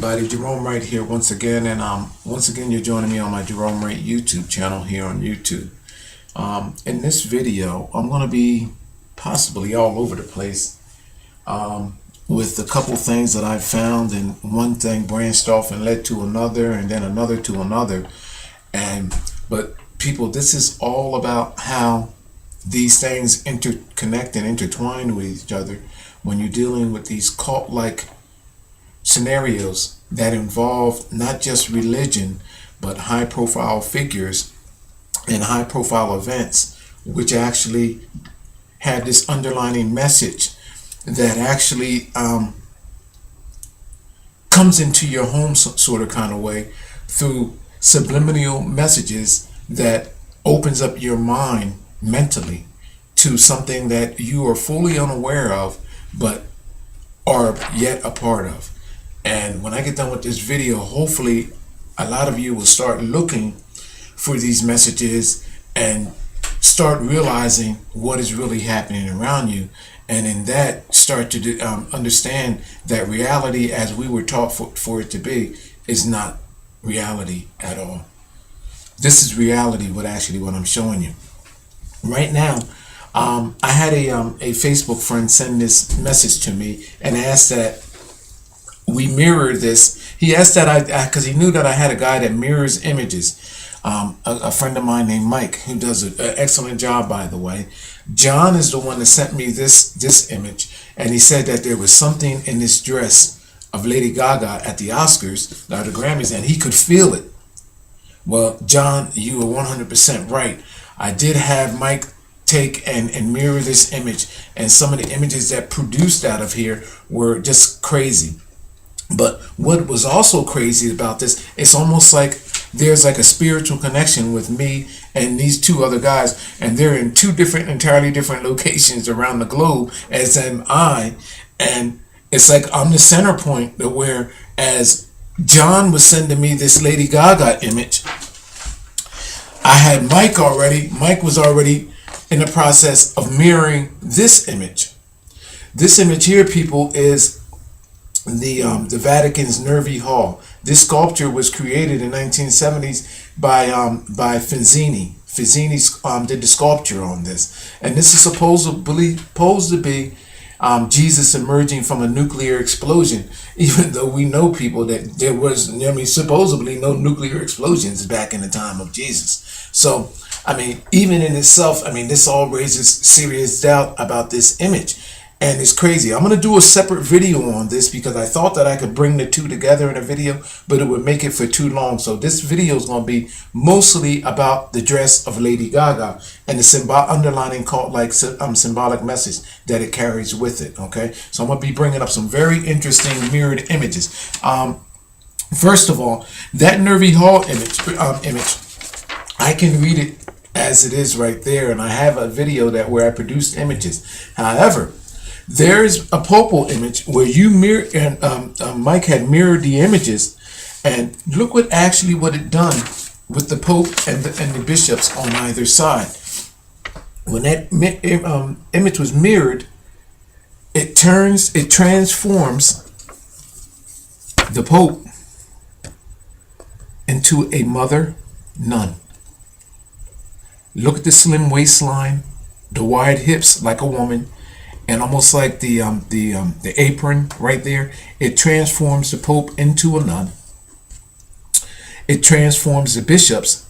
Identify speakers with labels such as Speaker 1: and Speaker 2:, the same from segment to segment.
Speaker 1: everybody, Gerone Wright here once again, and once again you're joining me on my Gerone Wright YouTube channel here on YouTube. In this video, I'm going to be possibly all over the place with a couple things that I've found, and one thing branched off and led to another, and then another to another. But people, this is all about how these things interconnect and intertwine with each other when you're dealing with these cult-like scenarios that involve not just religion but high-profile figures and high-profile events, which actually had this underlining message that actually comes into your home sort of kind of way through subliminal messages that opens up your mind mentally to something that you are fully unaware of but are yet a part of. And when I get done with this video, hopefully a lot of you will start looking for these messages and start realizing what is really happening around you, and in that start to understand that reality as we were taught for it to be is not reality at all. This is reality, what I'm showing you right now. I had a Facebook friend send this message to me and asked that we mirror this. He asked that because he knew that I had a guy that mirrors images. A friend of mine named Mike, who does an excellent job, by the way. John is the one that sent me this image, and he said that there was something in this dress of Lady Gaga at the Oscars, the Grammys, and he could feel it. Well, John, you were 100% right. I did have Mike take and mirror this image, and some of the images that produced out of here were just crazy. But what was also crazy about this, it's almost like there's like a spiritual connection with me and these two other guys, and they're in two entirely different locations around the globe, as am I. And it's like I'm the center point, where as John was sending me this Lady Gaga image, I had Mike already. Mike was already in the process of mirroring this image. This image here, people, is the Vatican's Nervi Hall. This sculpture was created in 1970s by Fenzini. Fenzini did the sculpture on this, and this is supposed to be Jesus emerging from a nuclear explosion, even though we know, people, that there was, supposedly no nuclear explosions back in the time of Jesus. So, even in itself, this all raises serious doubt about this image. And it's crazy. I'm going to do a separate video on this because I thought that I could bring the two together in a video, but it would make it for too long. So this video is going to be mostly about the dress of Lady Gaga and the underlining cult-like symbolic message that it carries with it. Okay, so I'm going to be bringing up some very interesting mirrored images. First of all, that Nervi Hall image, I can read it as it is right there, and I have a video where I produced images. However, there's a popal image where you mirror, and Mike had mirrored the images, and look what it done with the Pope and the bishops on either side. When that image was mirrored, it transforms the Pope into a mother nun. Look at the slim waistline, the wide hips like a woman, and almost like the apron right there. It transforms the Pope into a nun. It transforms the bishops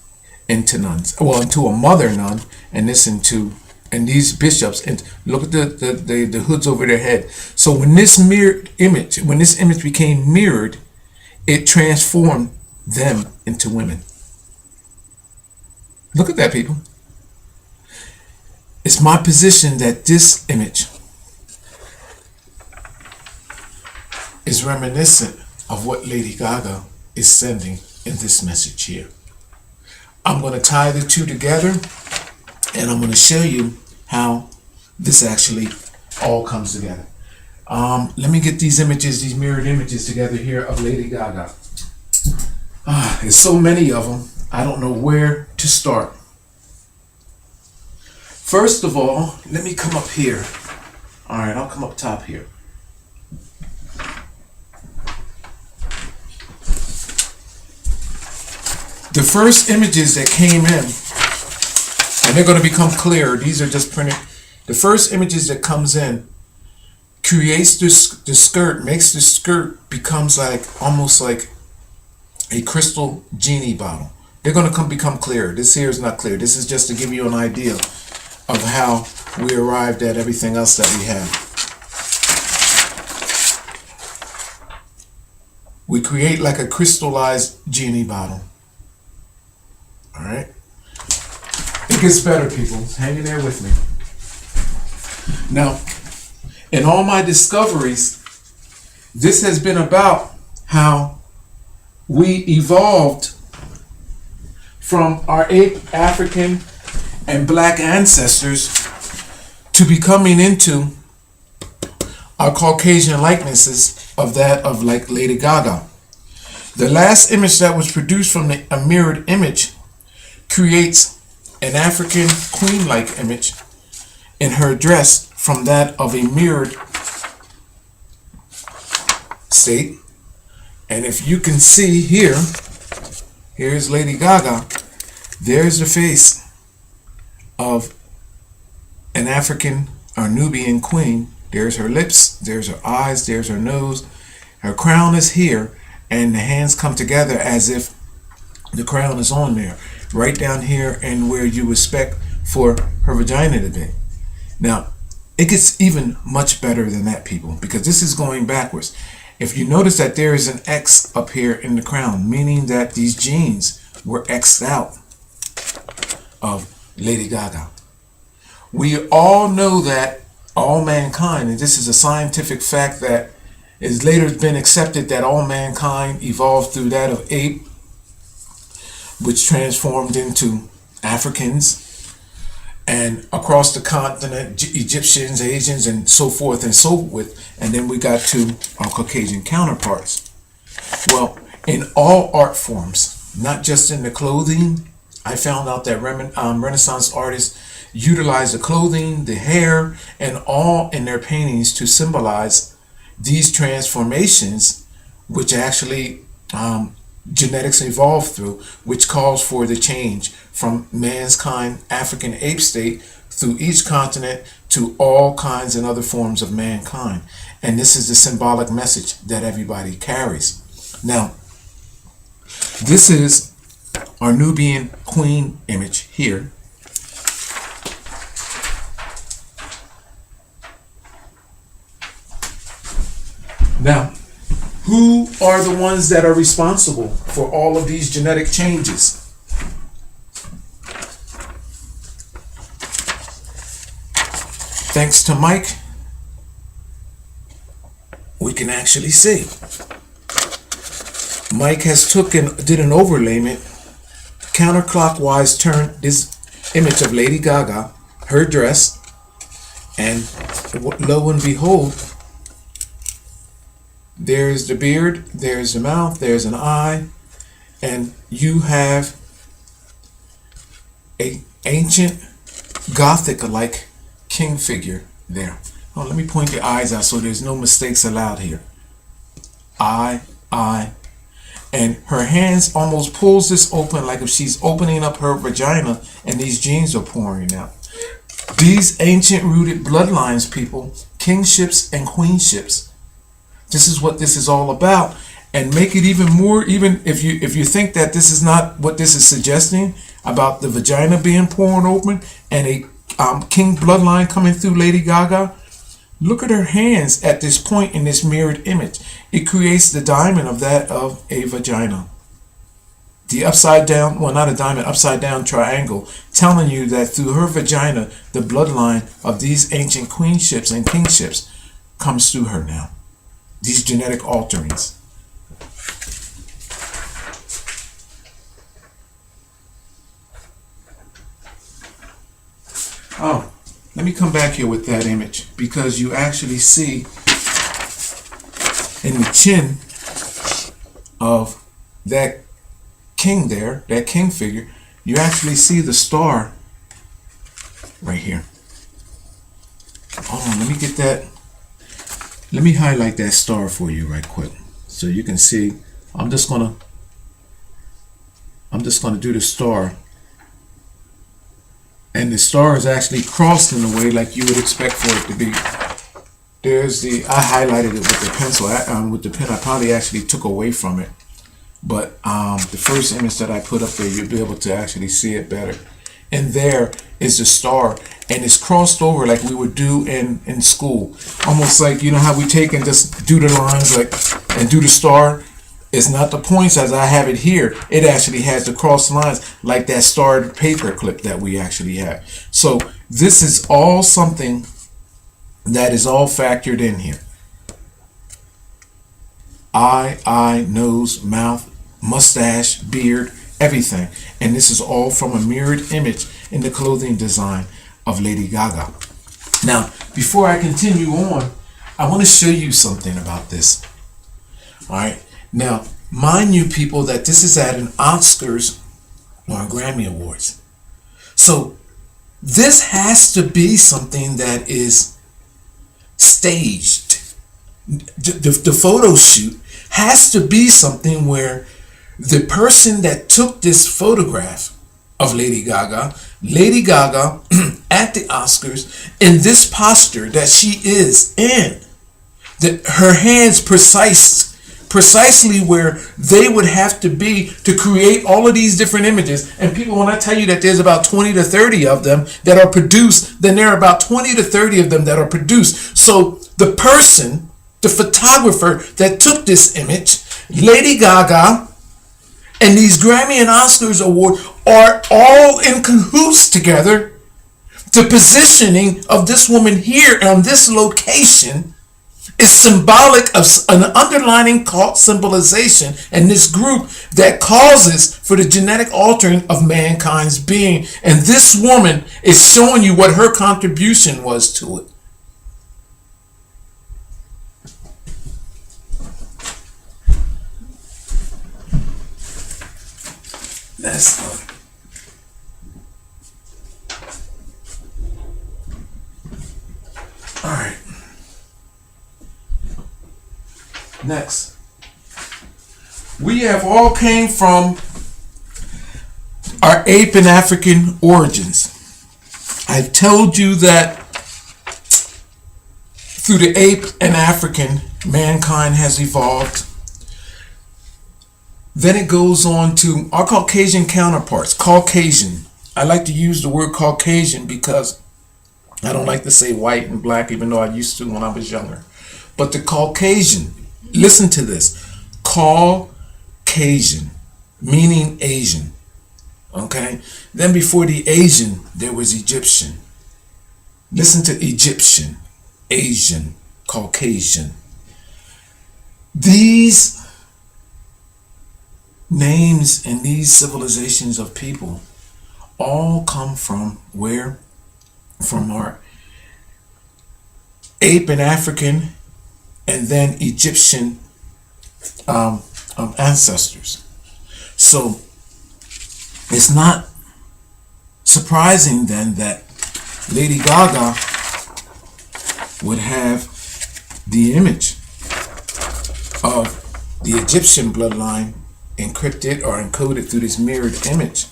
Speaker 1: into nuns, into a mother nun, and these bishops. And look at the hoods over their head. So when this image became mirrored, it transformed them into women. Look at that, people. It's my position that this image is reminiscent of what Lady Gaga is sending in this message here. I'm going to tie the two together, and I'm going to show you how this actually all comes together. Let me get these mirrored images together here of Lady Gaga. There's so many of them, I don't know where to start. First of all, let me come up here. All right, I'll come up top here. The first images that came in, and they're going to become clearer. These are just printed. The first images that comes in creates the skirt, makes the skirt becomes like almost like a crystal genie bottle. They're going to become clearer. This here is not clear. This is just to give you an idea of how we arrived at everything else that we have. We create like a crystallized genie bottle. All right. It gets better, people. Hang in there with me. Now, in all my discoveries, this has been about how we evolved from our ape, African, and black ancestors to becoming into our Caucasian likenesses of that of like Lady Gaga. The last image that was produced from a mirrored image creates an African queen-like image in her dress from that of a mirrored state. And if you can see here, here's Lady Gaga. There's the face of an African or Nubian queen. There's her lips, there's her eyes, there's her nose. Her crown is here, and the hands come together as if the crown is on there, right down here and where you expect for her vagina to be. Now, it gets even much better than that, people, because this is going backwards. If you notice that there is an X up here in the crown, meaning that these genes were X'd out of Lady Gaga. We all know that all mankind, and this is a scientific fact that has later been accepted, that all mankind evolved through that of ape, which transformed into Africans, and across the continent, Egyptians, Asians, and so forth and so forth, and then we got to our Caucasian counterparts. Well, in all art forms, not just in the clothing, I found out that Renaissance artists utilized the clothing, the hair, and all in their paintings to symbolize these transformations, which actually genetics evolved through, which calls for the change from mankind, African ape state, through each continent to all kinds and other forms of mankind. And this is the symbolic message that everybody carries. Now, this is our Nubian queen image here. Now, who are the ones that are responsible for all of these genetic changes? Thanks to Mike, we can actually see. Mike has did an overlayment, counterclockwise turned this image of Lady Gaga, her dress, and lo and behold, there's the beard, there's the mouth, there's an eye, and you have a ancient Gothic-like king figure there. Oh, let me point the eyes out so there's no mistakes allowed here. Eye, and her hands almost pulls this open like if she's opening up her vagina and these genes are pouring out. These ancient rooted bloodlines, people, kingships and queenships. This is what this is all about. And make it even more, even if you think that this is not what this is suggesting about the vagina being poured open and a king bloodline coming through Lady Gaga, look at her hands at this point in this mirrored image. It creates the diamond of that of a vagina. The upside down, well, not a diamond, upside down triangle, telling you that through her vagina, the bloodline of these ancient queenships and kingships comes through her now. These genetic alterings. Oh, let me come back here with that image, because you actually see in the chin of that king there, that king figure, you actually see the star right here. Oh, let me get that. Let me highlight that star for you right quick so you can see. I'm just gonna I'm just going to do the star. And the star is actually crossed in a way like you would expect for it to be. There's the, I highlighted it with the pencil. With the pen, I probably actually took away from it. But the first image that I put up there, you'll be able to actually see it better. And there is the star, and it's crossed over like we would do in school. Almost like, you know how we take and just do the lines like and do the star? It's not the points as I have it here. It actually has the cross lines like that starred paper clip that we actually have. So this is all something that is all factored in here. Eye, nose, mouth, mustache, beard, everything. And this is all from a mirrored image in the clothing design of Lady Gaga. Now, before I continue on, I want to show you something about this. All right. Now, mind you, people, that this is at an Oscars or a Grammy Awards. So this has to be something that is staged. The photo shoot has to be something where the person that took this photograph of Lady Gaga at the Oscars in this posture that she is in, that her hands precisely where they would have to be to create all of these different images. And people, when I tell you that there's about 20 to 30 of them that are produced, then there are about 20 to 30 of them that are produced. So the person, the photographer that took this image, Lady Gaga, and these Grammy and Oscars award are all in cahoots together. The positioning of this woman here on this location is symbolic of an underlining cult symbolization and this group that causes for the genetic altering of mankind's being. And this woman is showing you what her contribution was to it. That's all right. Next, we have all came from our ape and African origins. I've told you that through the ape and African, mankind has evolved. Then it goes on to our Caucasian counterparts. Caucasian. I like to use the word Caucasian because I don't like to say white and black, even though I used to when I was younger. But the Caucasian, listen to this. Caucasian, meaning Asian. Okay? Then before the Asian, there was Egyptian. Listen to Egyptian, Asian, Caucasian. These names and these civilizations of people all come from where? From our ape and African and then Egyptian ancestors. So it's not surprising then that Lady Gaga would have the image of the Egyptian bloodline encrypted or encoded through this mirrored image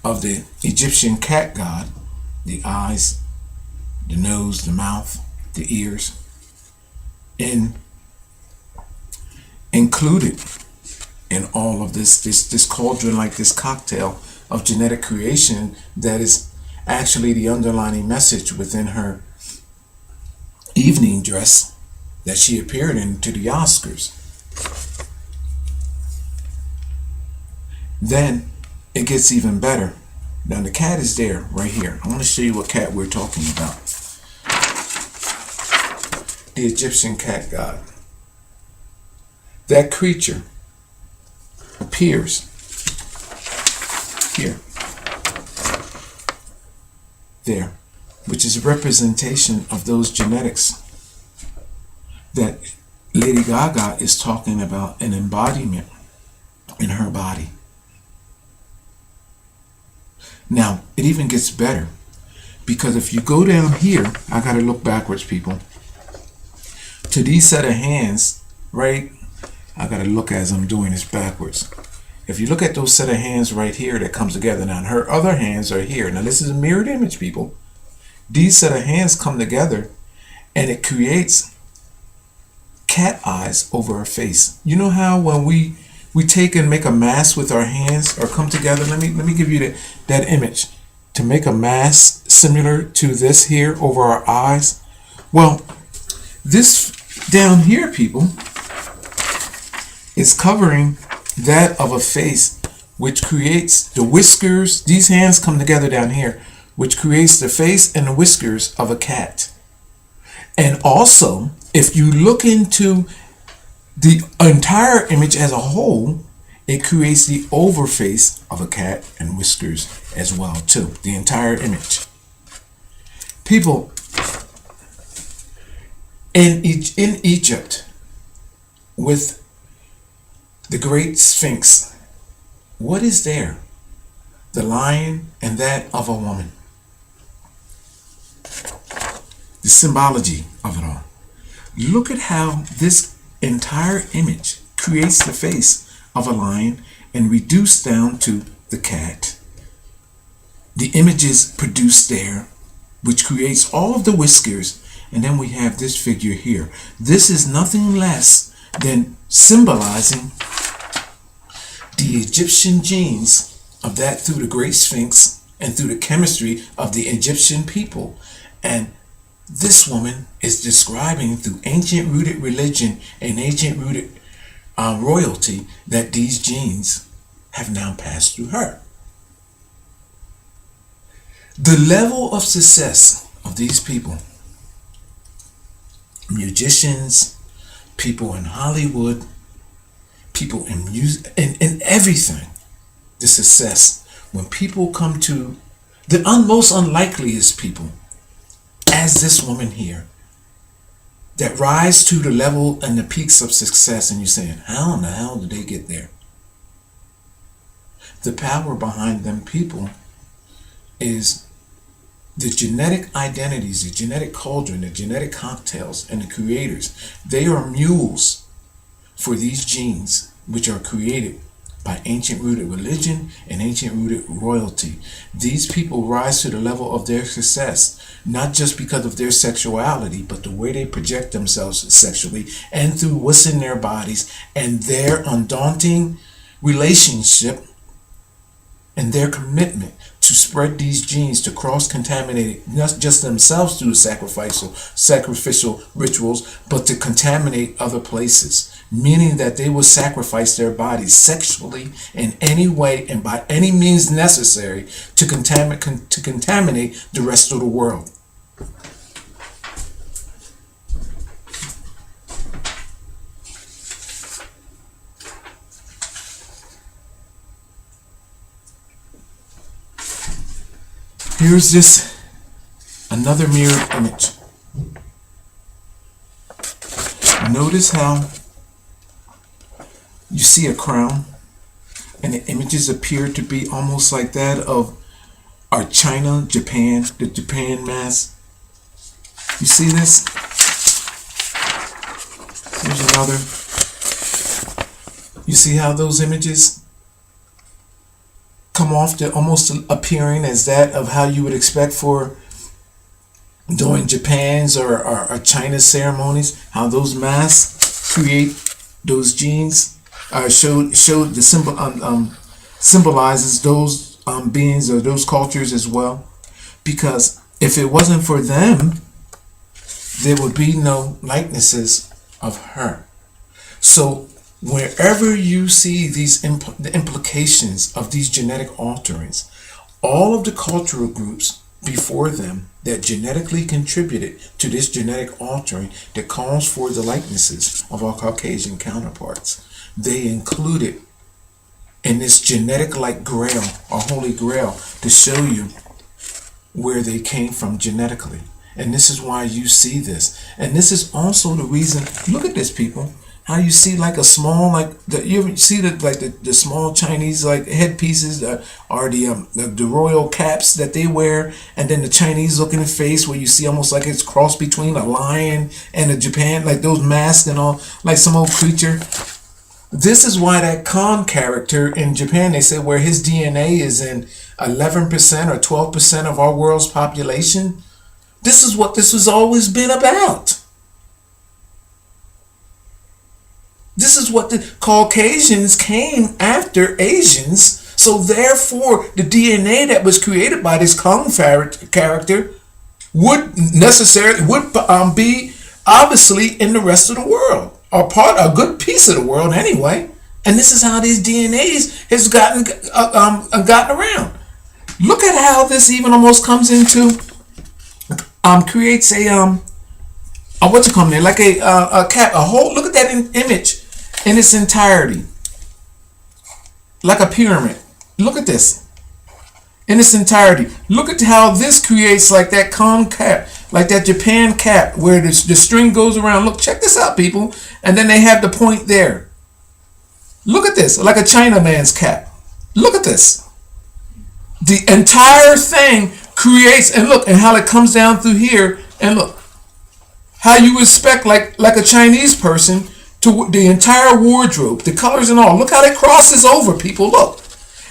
Speaker 1: of the Egyptian cat god, the eyes, the nose, the mouth, the ears, included in all of this cauldron, like this cocktail of genetic creation that is actually the underlining message within her evening dress that she appeared in to the Oscars. Then it gets even better. Now the cat is there right here. I want to show you what cat we're talking about. The Egyptian cat god. That creature appears here, there, which is a representation of those genetics that Lady Gaga is talking about, an embodiment in her body. Now, it even gets better, because if you go down here, I got to look backwards, people, to these set of hands, right? I got to look as I'm doing this backwards. if you look at those set of hands right here that comes together, now her other hands are here. Now this is a mirrored image, people. These set of hands come together and it creates cat eyes over her face. You know how when we take and make a mask with our hands or come together? Let me give you that image. To make a mask similar to this here over our eyes. Well, this down here, people, is covering that of a face, which creates the whiskers. These hands come together down here, which creates the face and the whiskers of a cat. And also, if you look into the entire image as a whole, it creates the over face of a cat and whiskers as well too. The entire image. People, in Egypt, with the great Sphinx, what is there? The lion and that of a woman. The symbology of it all. Look at how this entire image creates the face of a lion and reduced down to the cat. The images produced there, which creates all of the whiskers, and then we have this figure here. This is nothing less than symbolizing the Egyptian genes of that through the Great Sphinx and through the chemistry of the Egyptian people. And this woman is describing through ancient rooted religion and ancient rooted royalty that these genes have now passed through her. The level of success of these people, musicians, people in Hollywood, people in music, and everything, the success, when people come to the most unlikeliest people, as this woman here, that rise to the level and the peaks of success, and you're saying, how in the hell did they get there? The power behind them people is the genetic identities, the genetic cauldron, the genetic cocktails, and the creators. They are mules for these genes, which are created by ancient rooted religion and ancient rooted royalty. These people rise to the level of their success, not just because of their sexuality, but the way they project themselves sexually and through what's in their bodies and their undaunting relationship and their commitment to spread these genes, to cross-contaminate not just themselves through sacrificial rituals, but to contaminate other places, meaning that they will sacrifice their bodies sexually in any way and by any means necessary to contaminate the rest of the world. Here's this another mirror image. Notice how you see a crown and the images appear to be almost like that of our China, Japan, the Japan mask. You see this? Here's another. You see how those images come off to almost appearing as that of how you would expect for during Japan's or China's ceremonies, how those masks create those genes, show the symbol symbolizes those beings or those cultures as well. Because if it wasn't for them, there would be no likenesses of her. So wherever you see these the implications of these genetic alterings, all of the cultural groups before them that genetically contributed to this genetic altering that calls for the likenesses of our Caucasian counterparts, they included in this genetic like grail, or holy grail, to show you where they came from genetically. And this is why you see this. And this is also the reason, look at this, people, how you see like a small, you ever see the small Chinese like headpieces or the royal caps that they wear, and then the Chinese looking face where you see almost like it's crossed between a lion and a Japan, like those masks and all, like some old creature. This is why that Khan character in Japan, they say where his DNA is in 11% or 12% of our world's population. This is what this has always been about. This is what the Caucasians came after Asians. So therefore, the DNA that was created by this Khan character would be obviously in the rest of the world, or a good piece of the world anyway. And this is how these DNAs has gotten around. Look at how this even almost comes into creates a what's it called there, like a cat, a whole. Look at that image in its entirety, like a pyramid. Look at this in its entirety. Look at how this creates like that Kong cap, like that Japan cap, where the string goes around. Look, check this out, people. And then they have the point there. Look at this, like a Chinaman's cap. Look at this. The entire thing creates, and look, and how it comes down through here, and look how you expect like a Chinese person to the entire wardrobe, the colors and all. Look how it crosses over, people. Look,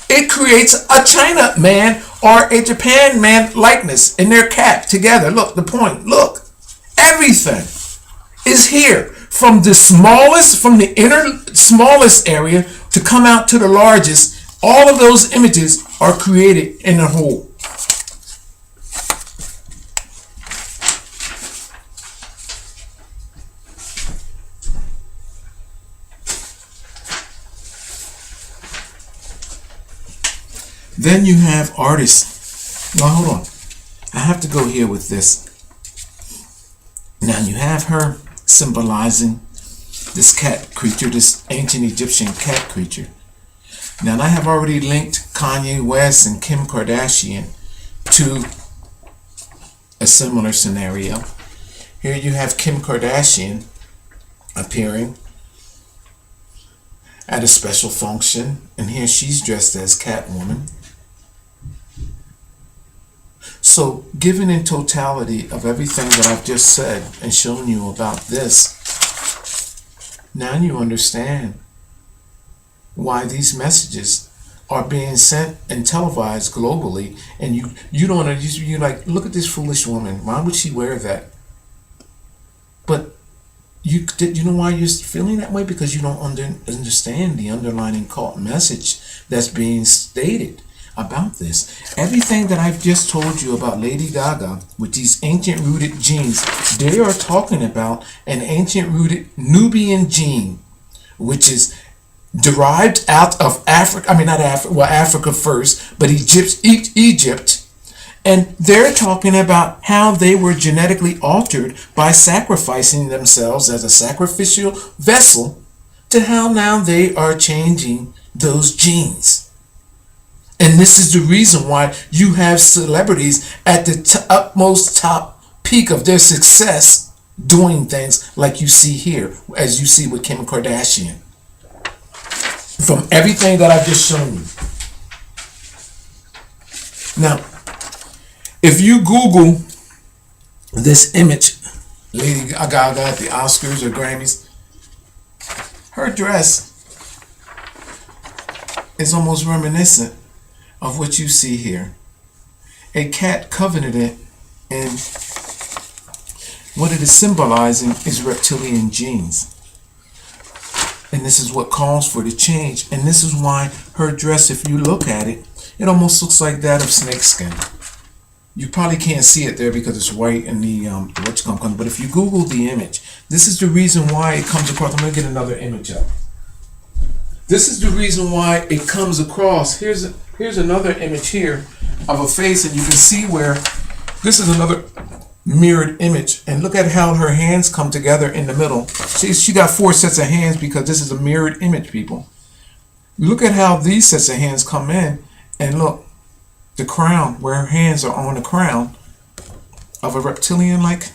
Speaker 1: it creates a China man or a Japan man likeness in their cap together. Look, the point. Look, everything is here from the smallest, from the inner smallest area to come out to the largest. All of those images are created in a whole. Then you have artists. Well, hold on. I have to go here with this. Now you have her symbolizing this cat creature, this ancient Egyptian cat creature. Now I have already linked Kanye West and Kim Kardashian to a similar scenario. Here you have Kim Kardashian appearing at a special function, and here she's dressed as Catwoman. So, given in totality of everything that I've just said and shown you about this, now you understand why these messages are being sent and televised globally, and you don't, you're like, look at this foolish woman. Why would she wear that? But you know why you're feeling that way? Because you don't understand the underlying cult message that's being stated about this. Everything that I've just told you about Lady Gaga with these ancient rooted genes, they are talking about an ancient rooted Nubian gene, which is derived out of Africa. I mean, not Africa, well, Africa first, but Egypt. And they're talking about how they were genetically altered by sacrificing themselves as a sacrificial vessel, to how now they are changing those genes. And this is the reason why you have celebrities at the utmost top peak of their success doing things like you see here, as you see with Kim Kardashian. From everything that I've just shown you. Now, if you Google this image, Lady Gaga at the Oscars or Grammys, her dress is almost reminiscent of what you see here. A cat covenanted, and what it is symbolizing is reptilian genes. And this is what calls for the change. And this is why her dress, if you look at it, it almost looks like that of snakeskin. You probably can't see it there because it's white in the but if you Google the image, this is the reason why it comes across. I'm gonna get another image up. This is the reason why it comes across. Here's another image here of a face, and you can see where this is another mirrored image. And look at how her hands come together in the middle. She got 4 sets of hands because this is a mirrored image, people. Look at how these sets of hands come in, and look, the crown, where her hands are on the crown of a reptilian-like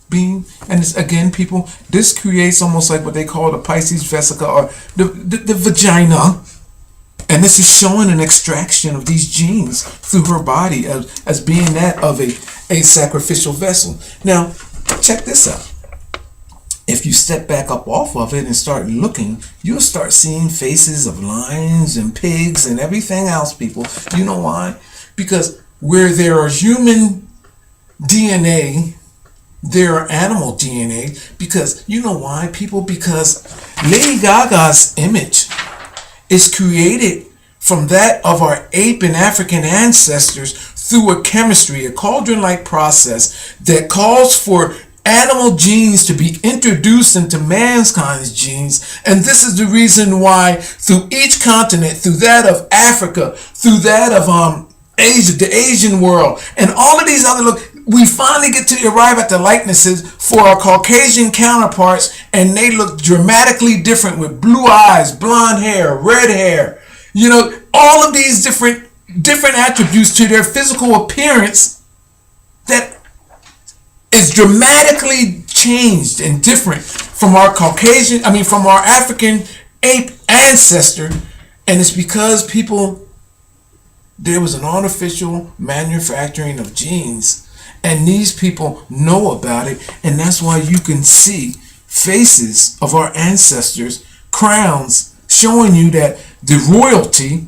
Speaker 1: being. And it's, again, people, this creates almost like what they call the Pisces vesica, or the vagina. And this is showing an extraction of these genes through her body as being that of a sacrificial vessel. Now, check this out. if you step back up off of it and start looking, you'll start seeing faces of lions and pigs and everything else, people. You know why? Because where there are human DNA, there are animal DNA. Because you know why, people? Because Lady Gaga's image is created from that of our ape and African ancestors through a chemistry, a cauldron-like process that calls for animal genes to be introduced into mankind's genes. And this is the reason why through each continent, through that of Africa, through that of Asia, the Asian world, and all of these other, look, we finally get to arrive at the likenesses for our Caucasian counterparts, and they look dramatically different with blue eyes, blonde hair, red hair, you know, all of these different attributes to their physical appearance that is dramatically changed and different from our from our African ape ancestor. And it's because there was an artificial manufacturing of genes, and these people know about it, and that's why you can see faces of our ancestors, crowns, showing you that the royalty,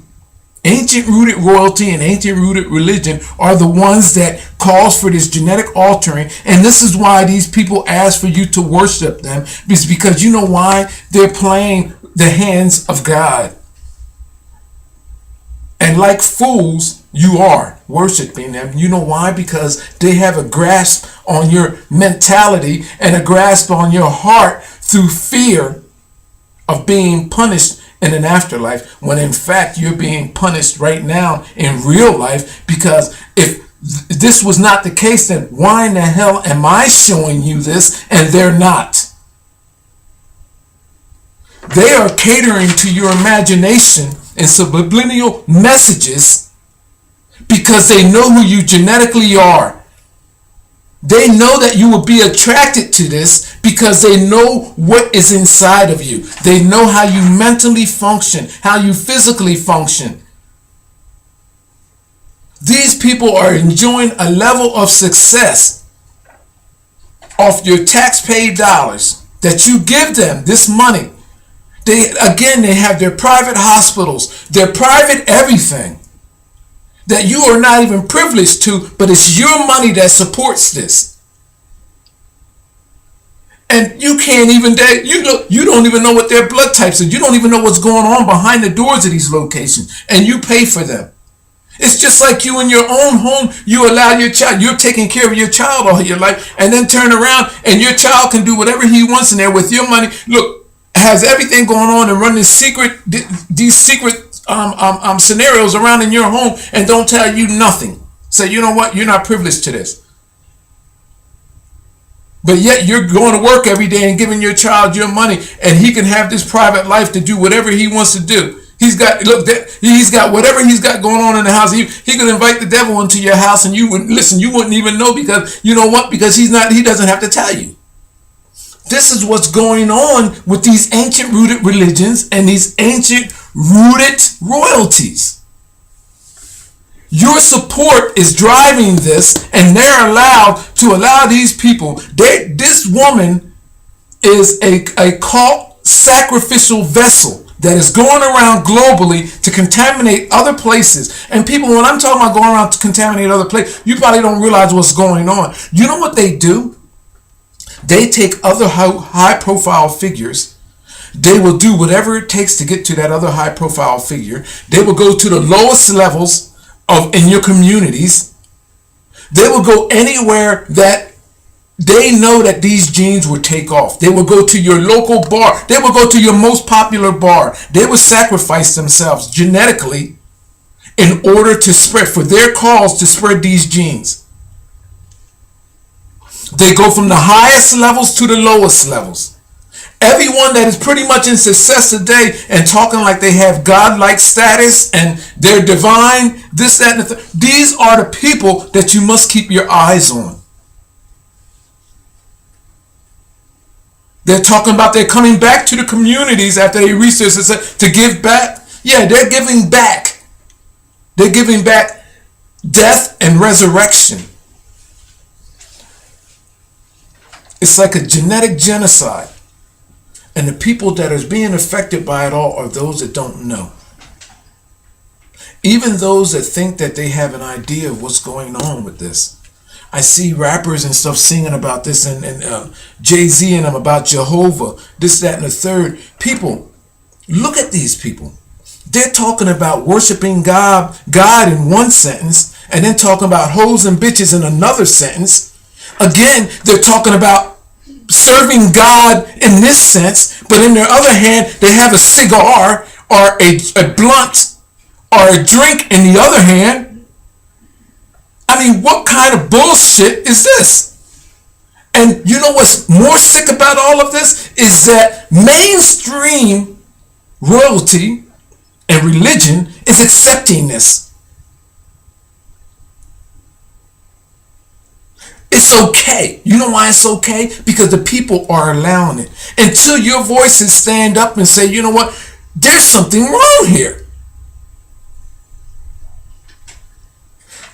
Speaker 1: ancient rooted royalty and ancient rooted religion, are the ones that cause for this genetic altering. And this is why these people ask for you to worship them, because you know why? They're playing the hands of God. And like fools, you are worshiping them. You know why? Because they have a grasp on your mentality and a grasp on your heart through fear of being punished in an afterlife, when in fact you're being punished right now in real life. Because if this was not the case, then why in the hell am I showing you this and they're not? They are catering to your imagination and subliminal messages because they know who you genetically are. They know that you will be attracted to this because they know what is inside of you. They know how you mentally function, how you physically function. These people are enjoying a level of success off your tax-paid dollars that you give them, this money. They have their private hospitals, their private everything that you are not even privileged to, but it's your money that supports this. And you can't even, you don't even know what their blood types are. You don't even know what's going on behind the doors of these locations, and you pay for them. It's just like you in your own home, you allow your child, you're taking care of your child all your life, and then turn around and your child can do whatever he wants in there with your money. Look, has everything going on and run these secret scenarios around in your home and don't tell you nothing. Say, you know what, you're not privileged to this. But yet you're going to work every day and giving your child your money, and he can have this private life to do whatever he wants to do. He's got whatever he's got going on in the house. He could invite the devil into your house and you wouldn't even know, because you know what? Because he doesn't have to tell you. This is what's going on with these ancient rooted religions and these ancient rooted royalties. Your support is driving this, and they're allowed to allow these people. This woman is a cult sacrificial vessel that is going around globally to contaminate other places. And people, when I'm talking about going around to contaminate other places, you probably don't realize what's going on. You know what they do? They take other high-profile figures. They will do whatever it takes to get to that other high-profile figure. They will go to the lowest levels in your communities. They will go anywhere that they know that these genes will take off. They will go to your local bar. They will go to your most popular bar. They will sacrifice themselves genetically in order to spread, for their cause to spread these genes. They go from the highest levels to the lowest levels. Everyone that is pretty much in success today and talking like they have godlike status and they're divine, this, that, and the these are the people that you must keep your eyes on. They're talking about they're coming back to the communities after they research it to give back. Yeah, they're giving back. They're giving back death and resurrection. It's like a genetic genocide. And the people that are being affected by it all are those that don't know. Even those that think that they have an idea of what's going on with this. I see rappers and stuff singing about this, and Jay-Z and them about Jehovah, this, that, and the third. People, look at these people. They're talking about worshiping God in one sentence, and then talking about hoes and bitches in another sentence. Again, they're talking about serving God in this sense, but in their other hand, they have a cigar or a blunt or a drink in the other hand. I mean, what kind of bullshit is this? And you know what's more sick about all of this is that mainstream royalty and religion is accepting this. It's okay. You know why it's okay? Because the people are allowing it. Until your voices stand up and say, you know what? There's something wrong here.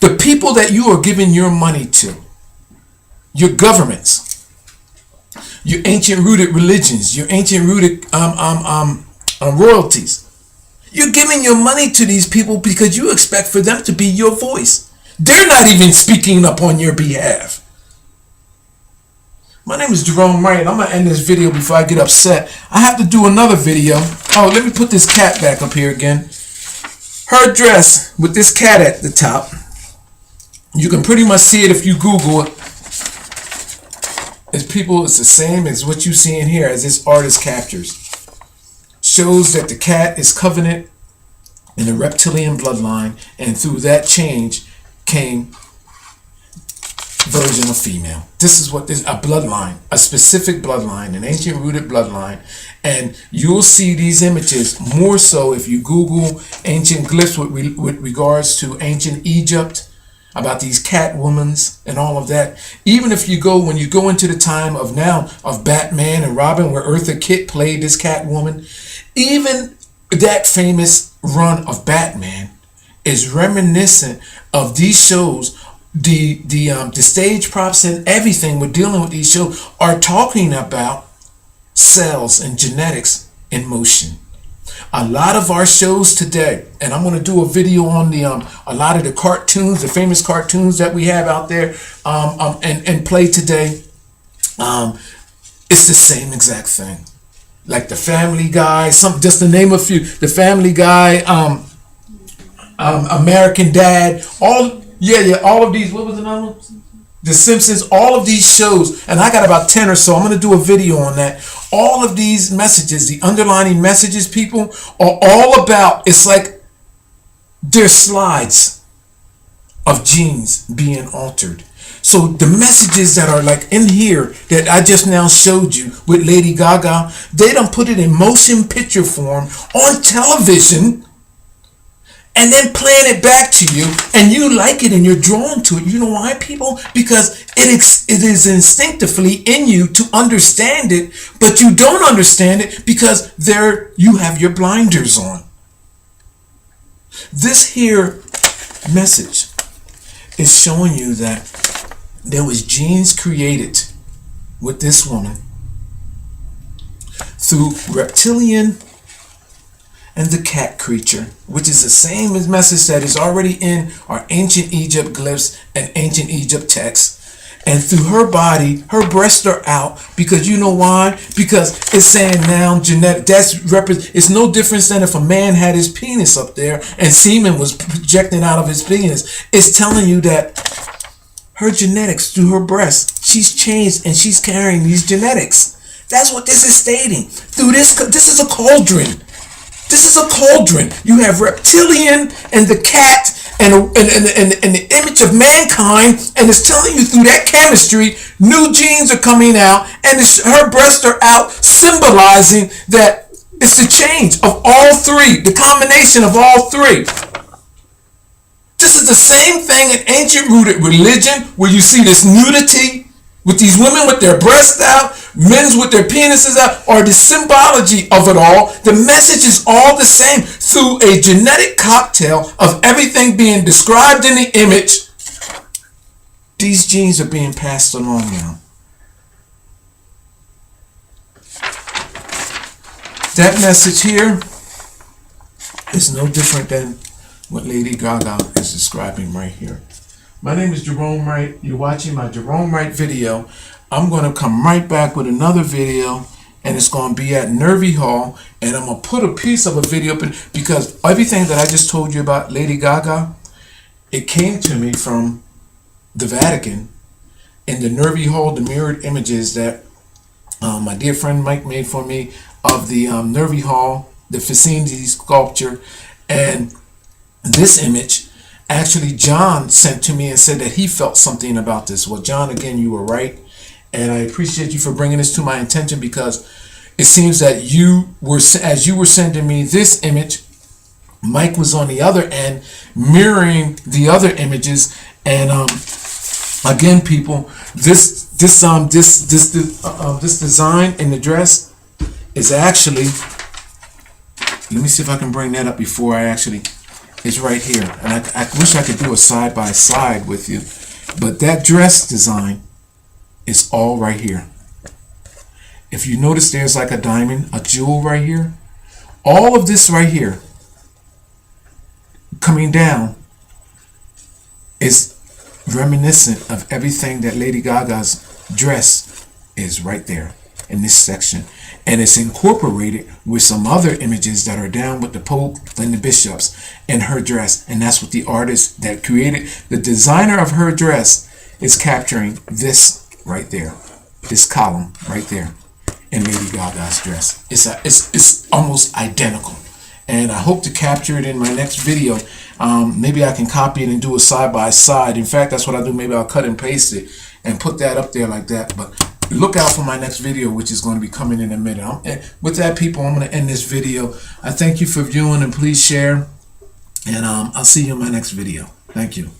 Speaker 1: The people that you are giving your money to, your governments, your ancient rooted religions, your ancient rooted royalties, you're giving your money to these people because you expect for them to be your voice. They're not even speaking up on your behalf. My name is Gerone Wright. I'm going to end this video before I get upset. I have to do another video. Oh, let me put this cat back up here again. Her dress with this cat at the top. You can pretty much see it if you Google it. It's the same as what you see in here as this artist captures. Shows that the cat is covenant in the reptilian bloodline, and through that change came version of female. This is what is a bloodline, a specific bloodline, an ancient rooted bloodline. And you'll see these images more so if you Google ancient glyphs with regards to ancient Egypt, about these Catwomans and all of that. Even if when you go into the time of now of Batman and Robin, where Eartha Kitt played this Catwoman, even that famous run of Batman is reminiscent of these shows. The stage props and everything we're dealing with these shows are talking about cells and genetics in motion. A lot of our shows today, and I'm going to do a video on a lot of the cartoons, the famous cartoons that we have out there and play today. It's the same exact thing, like the Family Guy, just to name a few. The Family Guy, American Dad, all of these. What was another one? The Simpsons, all of these shows, and I got about 10 or so. I'm going to do a video on that. All of these messages, the underlining messages, people, are all about, it's like they're slides of genes being altered. So the messages that are like in here that I just now showed you with Lady Gaga, they done put it in motion picture form on television, and then playing it back to you, and you like it and you're drawn to it. You know why, people? Because it is instinctively in you to understand it, but you don't understand it because you have your blinders on. This here message is showing you that there was genes created with this woman through reptilian and the cat creature, which is the same as message that is already in our ancient Egypt glyphs and ancient Egypt texts. And through her body, her breasts are out because you know why? Because it's saying now genetic. It's no difference than if a man had his penis up there and semen was projecting out of his penis. It's telling you that her genetics through her breast, she's changed and she's carrying these genetics. That's what this is stating. Through this is a cauldron. This is a cauldron. You have reptilian and the cat and the image of mankind, and it's telling you through that chemistry, new genes are coming out, and her breasts are out, symbolizing that it's the change of all three, the combination of all three. This is the same thing in ancient rooted religion, where you see this nudity with these women with their breasts out, men's with their penises out, or the symbology of it all. The message is all the same through a genetic cocktail of everything being described in the image. These genes are being passed along now. That message here is no different than what Lady Gaga is describing right here. My name is Gerone Wright. You're watching my Gerone Wright video. I'm going to come right back with another video, and it's going to be at Nervy Hall, and I'm going to put a piece of a video up in, because everything that I just told you about Lady Gaga, it came to me from the Vatican in the Nervy Hall, the mirrored images that my dear friend Mike made for me of the Nervy Hall, the Ficindi sculpture. And this image, actually John sent to me and said that he felt something about this. Well, John, again, you were right. And I appreciate you for bringing this to my attention, because it seems that you were, as you were sending me this image, Mike was on the other end mirroring the other images. And again, people, this design in the dress is actually, let me see if I can bring that up before I actually, it's right here. And I wish I could do a side by side with you, but that dress design is all right here. If you notice, there's like a diamond, a jewel right here. All of this right here coming down is reminiscent of everything that Lady Gaga's dress is right there in this section. And it's incorporated with some other images that are down with the Pope and the bishops in her dress. And that's what the artist that created, the designer of her dress, is capturing this right there, this column right there in Lady Gaga's dress. It's almost identical, and I hope to capture it in my next video. Maybe I can copy it and do a side by side. In fact, that's what I'll do. Maybe I'll cut and paste it and put that up there like that. But look out for my next video, which is going to be coming in a minute. With that, people, I'm going to end this video. I thank you for viewing, and please share, and I'll see you in my next video. Thank you.